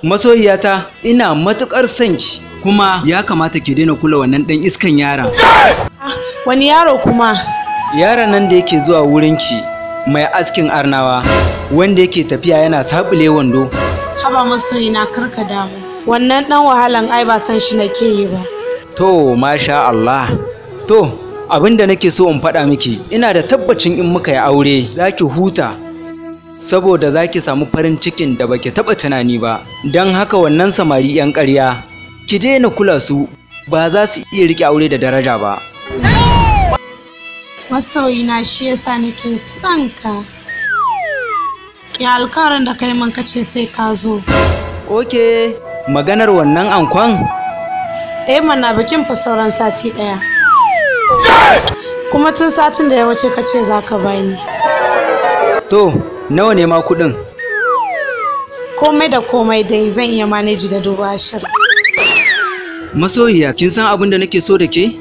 Masoyiyata, ina matukar son ki, kuma ya kamata ki daina kula wannan dan iskan yaron. Wani yaro kuma? Yaron nan da yake zuwa wurinki mai askin arnawa, wanda yake tafiya yana sabule wando. Haba masoyina, karka damu. Wannan dan wahalan ai ba san shi nake yi ba. To, masha Allah. To, abinda nake so in faɗa miki, ina da tabbacin in muka yi aure zaki huta, saboda zaki samu farin cikin da baki taɓa tunani ba. Don haka wannan samari 'yan ƙarya, ki daina kula su, ba za su iya riƙe aure da daraja ba. Masoyina, shi yasa nake son ka. Ya alkawarin da kai man kace sai ka zo. Oke, maganar wannan ankon? Mana bikin fa sauran sati ɗaya. Kuma tun satin da ya wuce kace za ka bani. To, nawa ne ma kuɗin? Komai da komai dai zan iya maneji da 20,000. Masoyiya, kin san abin da nake so da ke?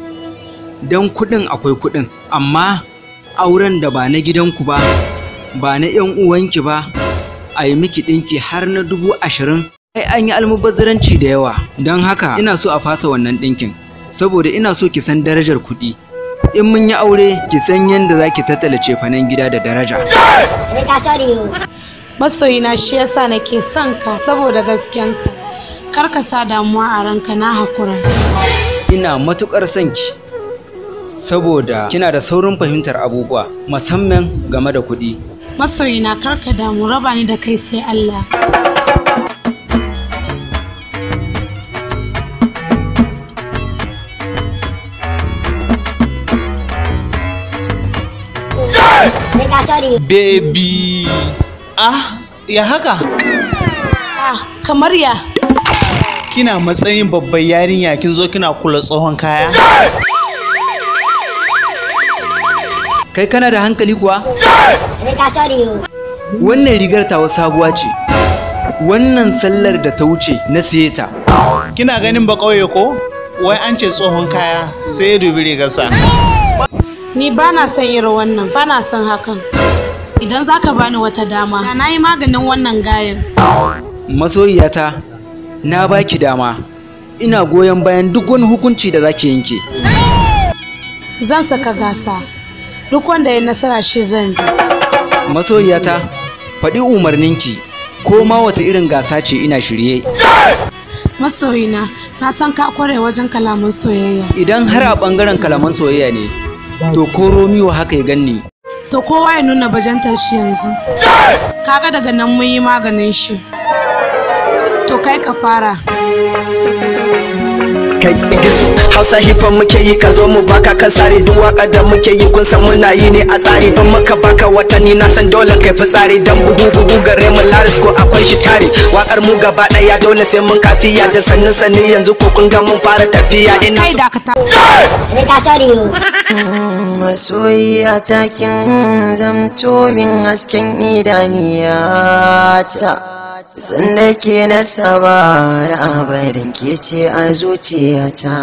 Dan kuɗin akwai kuɗin, amma auren da ba na gidanku ba, ba na 'yan uwanki ba, a yi miki ɗinki har na 20,000. Ai an yi almubazzaranci da yawa. Don haka ina so a fasa wannan ɗinkin, saboda ina so ki san darajar kuɗi. In mun yi aure, ki san yadda za ki tattala cefanen gida da daraja. Masoyina, shi yasa nake son ka, saboda gaskiyanka. Kar ka sa damuwa a ranka, na hakura. Ina matuƙar son ki, saboda kina da saurin fahimtar abubuwa, musamman game da kuɗi. Masoyina, kar ka damu, raba ni da kai sai Allah. Baby, ya haka? Kamar ya? Kina matsayin babbar yarinya kin zo kina kula tsohon kaya? Kai kana da hankali kuwa? Wannan rigar tawa sabuwa ce. Wannan sallar da ta wuce na siye ta. Kina ganin ba ƙauye ko? Wai an ce tsohon kaya sai ya dubi rigarsa. Ni ba na son irin wannan, ba na son hakan. Idan za ka bani wata dama, na yi maganin wannan gayan. Masoyiyata, na baki dama. Ina goyon bayan duk wani hukunci da zaki yanke. Zan saka gasa. Duk wanda ya nasara shi zan bi. Masoyiyata, faɗi umarninki, ko ma wata irin gasa ce ina shirye. Masoyina, na san ka kware wajen kalaman soyayya. Idan har a ɓangaren kalaman soyayya ne, to ko Romeo haka ya ganni. To kowa ya nuna bajantar shi yanzu. Kaga daga nan mun yi maganin shi. To kai ka fara. Kai gizo Hausa hip-hop muke yi, ka zo mu baka kan sare. Duk waka da muke yi kun san muna yi ne a tsari. Ban maka baka watanni na san dole kai fitsari. Dan bugu gare mu laris ko akwai shi tare. Wakar mu gaba daya dole sai mun kafiya. Da sannin sanni yanzu ko kun ga mun fara tafiya. Ina Kai dakata. Masoyiya ta kin zamto min hasken idaniyata. Sanda ke na saba da abarin ke ce a zuciyata.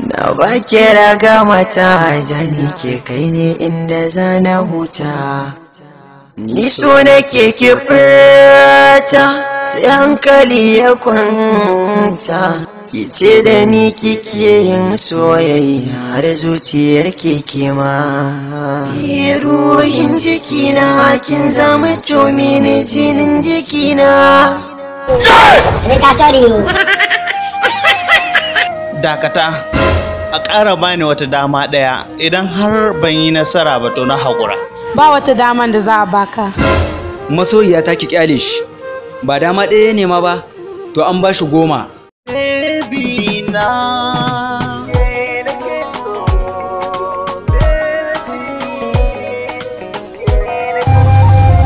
Na ba ke raga mata zani ke kai ne inda zana huta. Ni so nake ki furta sai hankali ya kwanta. Ki ce da ni kike yin soyayya har zuciyar keke ma. Ruhin jikina kin zama mini jinin jikina. Dakata, a ƙara bani wata dama ɗaya. Idan har ban yi nasara ba to na haƙura. Ba wata daman da za a baka. Masoyiyata, ki kyale shi. Ba dama ɗaya ne ma ba, to an ba shi 10. Baby na.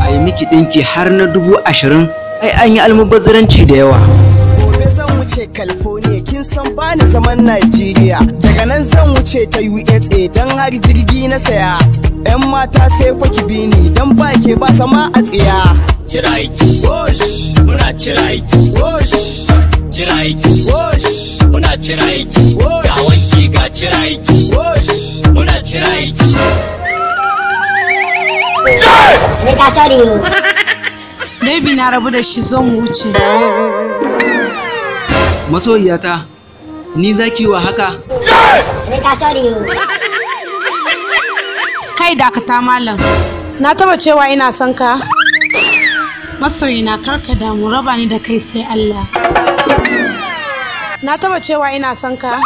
A yi miki ɗinki har na 20,000. Ai an yi almubazzaranci da yawa. Gobe zan wuce California, kin san bani zaman Najeriya. Daga nan zan wuce ta USA don har jirgi na saya. 'Yan mata sai fa ki bi ni don ba ke ba sama a tsiya. Jiraiki, muna jiraiki, jiraiki, muna jiraiki, ga wanki ga jiraiki, muna jiraiki. Baby na rabu da shi, zo mu wuce. Masoyiyata, ni zaki wa haka? Kai dakata malam. Na taba cewa ina son ka? Masoyina karka damu, raba ni da kai sai Allah. Na taba cewa ina son ka?